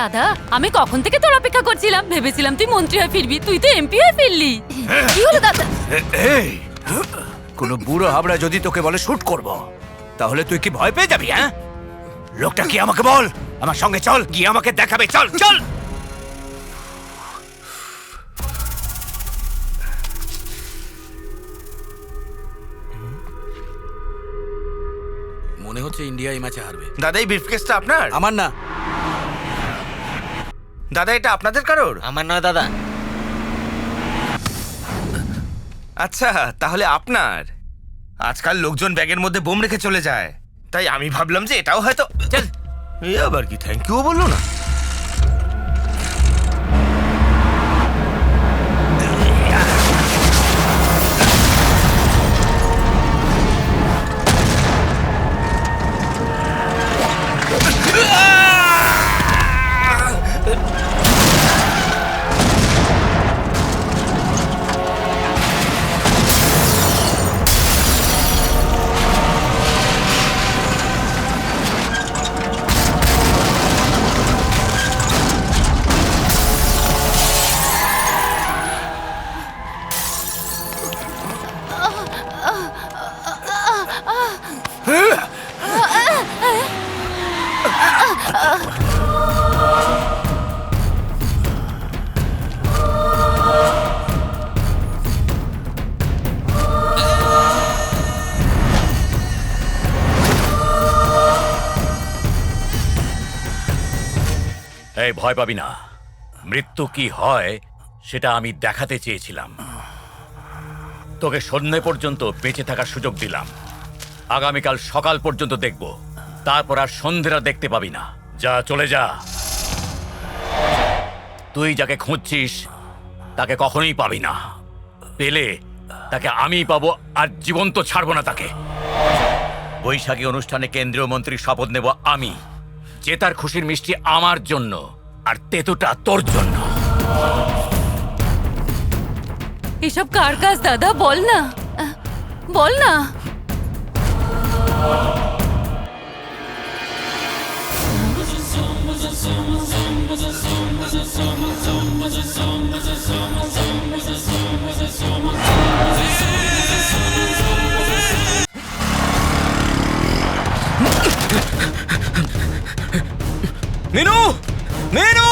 দাদা, আমি কখন থেকে তোর অপেক্ষা করছিলাম, ভেবেছিলাম তুই মন্ত্রী হয়ে ফিরবি, তুই তো এমপি হয়ে ফিরলি। কি হলো দাদা? এই কোনো বুড়ো হাবড়া যদি তোকে বলে শুট করব, তাহলে তুই কি ভয় পেয়ে যাবি? হ্যাঁ, লোকটা কি আমাকে বল, আমার সঙ্গে চল, গিয়ে আমাকে দেখাবে, চল চল। মনে হচ্ছে ইন্ডিয়া এই ম্যাচে হারবে। দাদা এই ব্রিফকেসটা আপনার? আমার না। দাদা এটা আপনাদের কারোর? আমার নয় দাদা। আচ্ছা তাহলে আপনার। আজকাল লোকজন ব্যাগের মধ্যে বোম রেখে চলে যায়, তাই আমি ভাবলাম যে এটাও হয়তো। চল, এ আবার কি থ্যাংক ইউ বললো না? এই ভয় পাবি না, মৃত্যু কি হয় সেটা আমি দেখাতে চেয়েছিলাম। তোকে সন্ধ্যে পর্যন্ত বেঁচে থাকার সুযোগ দিলাম, আগামীকাল সকাল পর্যন্ত দেখব, তারপর আর সন্ধ্যেরা দেখতে পাবি না। যা, চলে যা। তুই যাকে খুঁজছিস তাকে কখনোই পাবি না, পেলে তাকে আমিই পাবো, আর জীবন্ত ছাড়বো না তাকে। বৈশাখী অনুষ্ঠানে কেন্দ্রীয় মন্ত্রীর শপথ নেব আমি, জেতার খুশির মিষ্টি আমার জন্য, আর তেতুটা তোর জন্য। এসব কার কাজ দাদা, বল না, বল না। মিনু, মিনু,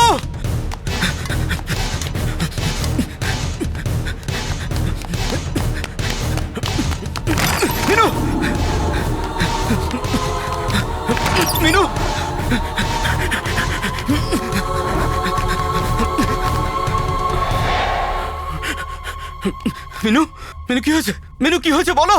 মিনু, মিনু, মিনু, মিনু কি হয়েছে? মিনু কি হয়েছে বলো?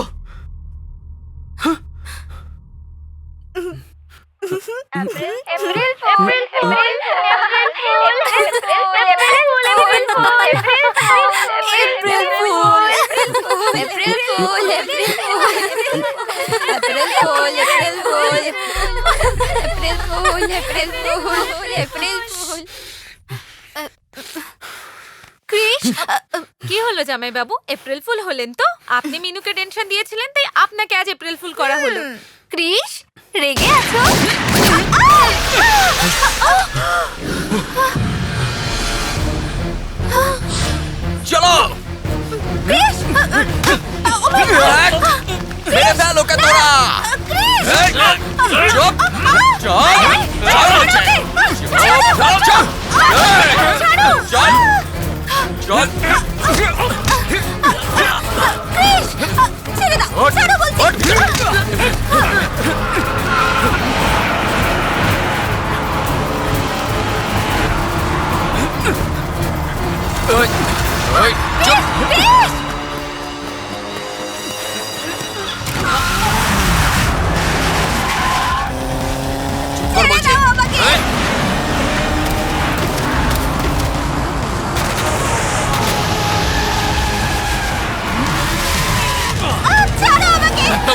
কি হলো জামাই বাবু, এপ্রিল ফুল হলেন তো? আপনি মিনুকে টেনশন দিয়েছিলেন, তাই আপনাকে আজ এপ্রিল ফুল করা হলো। ক্রিশ, রেগে আছো? চলো মেরে ফেল ওকে তোরা। এই, চুপ, চল, চল, চল,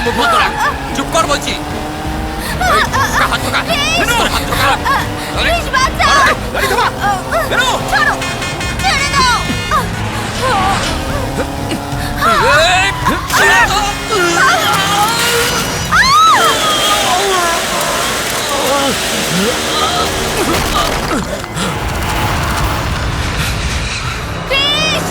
মুখ বন্ধ রাখ, চুপ কর বলছি। হাত ঢোকা, হাত ঢোকা। ক্রিস!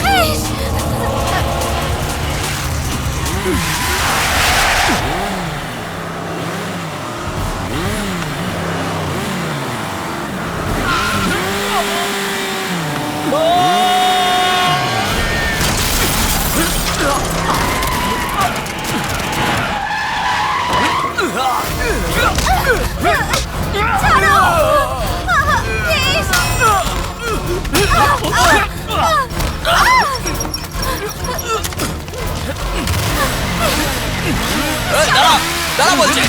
ক্রিস! ছাড়ো! ক্রিস! দাঁড়া দাঁড়া বলছে।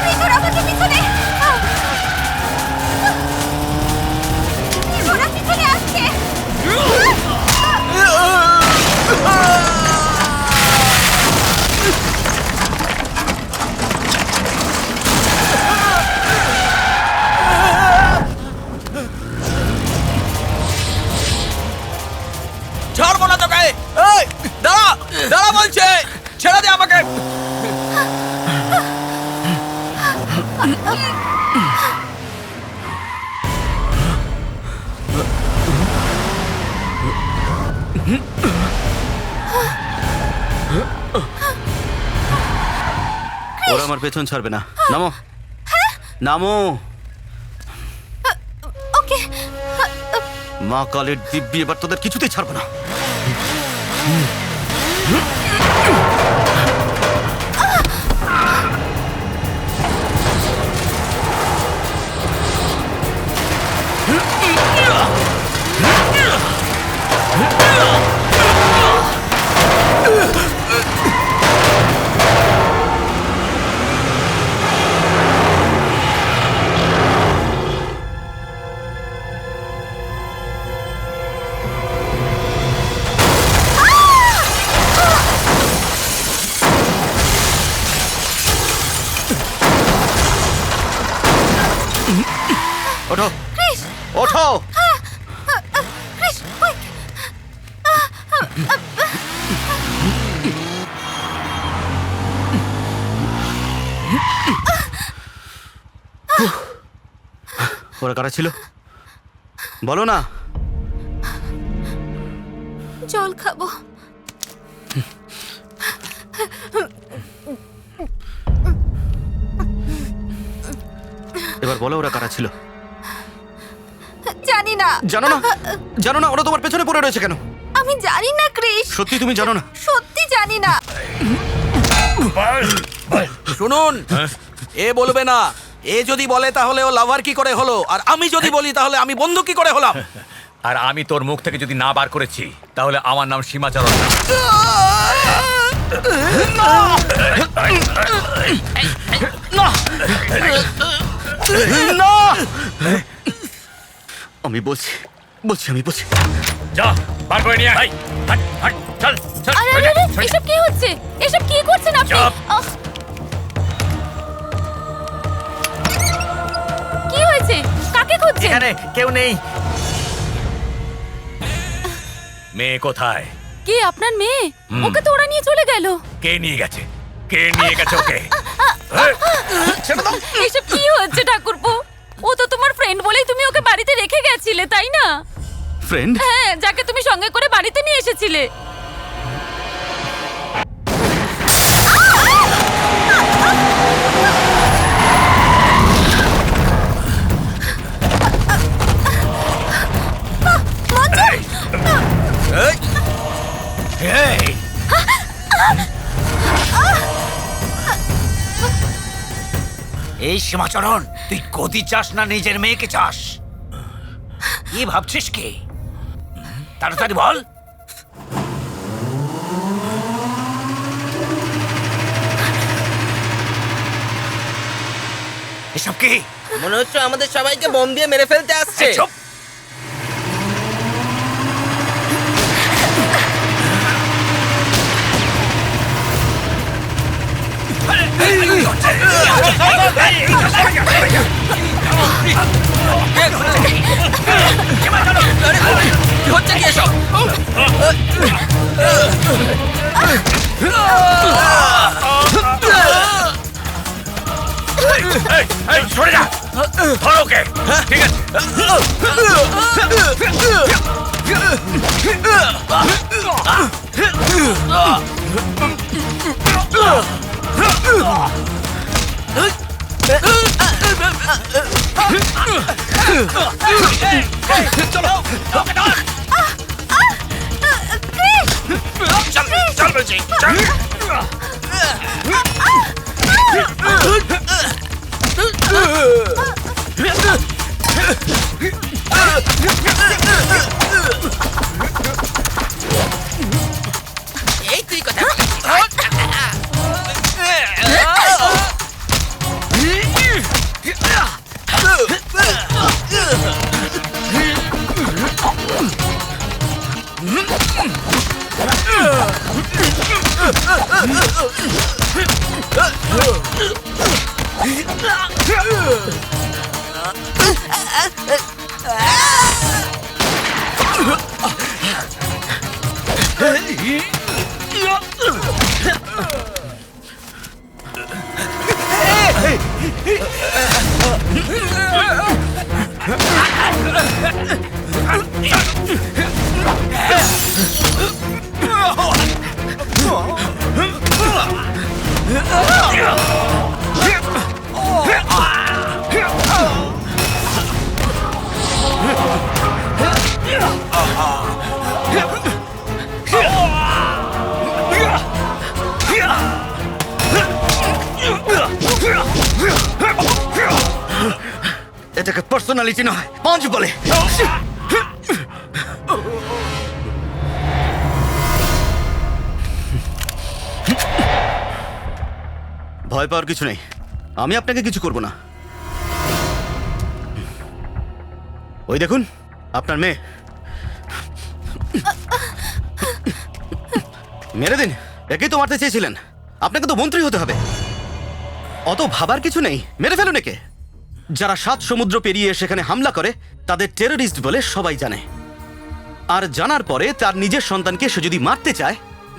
ত্রিপুরা আমাকে পিছনে! ত্রিপুরা পিছনে আসছে! ছাড়বো না তোকে। এই, দাঁড়া দাঁড়া বলছে, ছেড়ে দে আমাকে। ওরা আমার পেছন ছাড়বে না। নামো নামো। ওকে। মা কালের দিব্যি এবার তোদের কিছুতেই ছাড়বে না। ওঠো ওঠো। ক্রিস, ওই! ওরা কারা ছিল বলো না। জল খাবো। এবার বলো ওরা কারা ছিল। জানি না। জানো না? জানো না ওরা তোমার পেছনে পড়ে রয়েছে কেন? আমি জানি না ক্রিস। সত্যি তুমি জানো না? সত্যি জানি না। শুনুন, এ বলবে না। এ যদি বলে তাহলে ও লাভার কি করে হলো, আর আমি যদি বলি তাহলে আমি বন্ধু কি করে হলাম? আর আমি তোর মুখ থেকে যদি না বার করেছি তাহলে আমার নাম সীমাচরণ না। আমি বলছি বলছি আমি বলছি। যা বার করে নিয়ে আয়। হাট, হাট, চল, চল, আরে সরে আরে যা, আরে, সরে যা। এসব কি হচ্ছে? এসব কি করছেন আপনি? চাপ। কি হয়েছে? কাকে খুঁজছেন? এখানে কেউ নেই। মেয়ে কোথায়? কে আপনার মেয়ে? ওকে তো ওরা নিয়ে চলে গেল। কে নিয়ে গেছে? কে নিয়ে গেছে ওকে? এসব কি হচ্ছে ঠাকুরপো? ও তো তোমার ফ্রেন্ড বলেই তুমি ওকে বাড়িতে রেখে গেছিলে, তাই না? ফ্রেন্ড? হ্যাঁ, যাকে তুমি সঙ্গে করে বাড়িতে নিয়ে এসেছিলে। এই! এই সীমাচরণ, তুই গদি চাস না নিজের মেয়েকে চাস? কি ভাবছিস কি? তাড়াতাড়ি বল। এসব কি? মনে হচ্ছে আমাদের সবাইকে বোম দিয়ে মেরে ফেলতে আসছে। এই চুপ! কি হচ্ছে কি এসব? সরে যা, ধরো ওকে। ঠিক আছে, চল বলছি, চল। এই তুই কথা বলিস। এটাকে পার্সোনালিটি নয়, পাঁচ বলে। ভয় পাওয়ার কিছু নেই, আমি আপনাকে কিছু করব না। ওই দেখুন আপনার মেয়ে, মেরে দিন। একেই তো মারতে চেয়েছিলেন, আপনাকে তো মন্ত্রী হতে হবে। অত ভাবার কিছু নেই, মেরে ফেলুন একে। যারা 7 সমুদ্র পেরিয়ে সেখানে হামলা করে তাদের টেররিস্ট বলে সবাই জানে। আর জানার পরে তার নিজের সন্তানকে সে যদি মারতে চায়,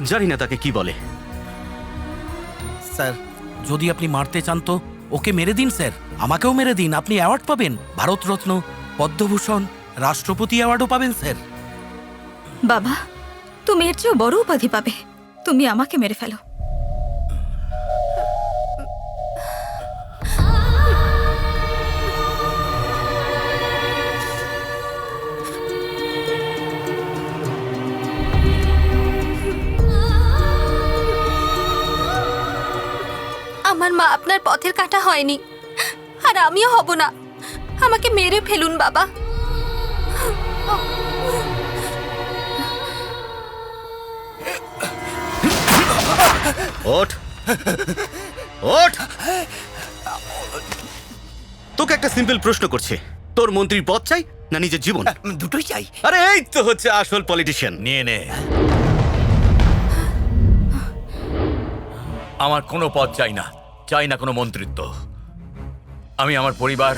জানি না তাকে কি বলে। স্যার, যদি আপনি মারতে চান তো ওকে মেরে দিন স্যার। আমাকেও মেরে দিন, আপনি অ্যাওয়ার্ড পাবেন, ভারতরত্ন, পদ্মভূষণ, রাষ্ট্রপতি অ্যাওয়ার্ডও পাবেন স্যার। বাবা, তুমি এর চেয়েও বড় উপাধি পাবে। তুমি আমাকে মেরে ফেলো। আমার মা আপনার পথের কাঁটা হয়নি, আর আমিও হব না। আমাকে মেরে ফেলুন বাবা। ওঠ, ওঠ। তোকে একটা সিম্পল প্রশ্ন করছে, তোর মন্ত্রীর পদ চাই না নিজের জীবন? দুটোই চাই। আরে এই তো হচ্ছে আসল পলিটিশিয়ান। নিয়ে নে। আমার কোনো পদ চাই না, চাই না কোনো মন্ত্রিত্ব। আমি আমার পরিবার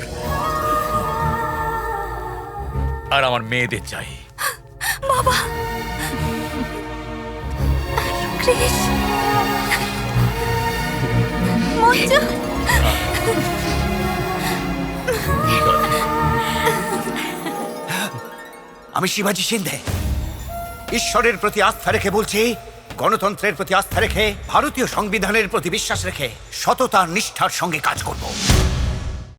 আর আমার মেয়েদের চাই। বাবা, ক্রিস, মঞ্জু। আমি শিবাজি সিন্ধে ঈশ্বরের প্রতি আস্থা রেখে বলছি, গণতন্ত্রের প্রতি আস্থা রেখে, ভারতীয় সংবিধানের প্রতি বিশ্বাস রেখে সততা নিষ্ঠার সঙ্গে কাজ করব।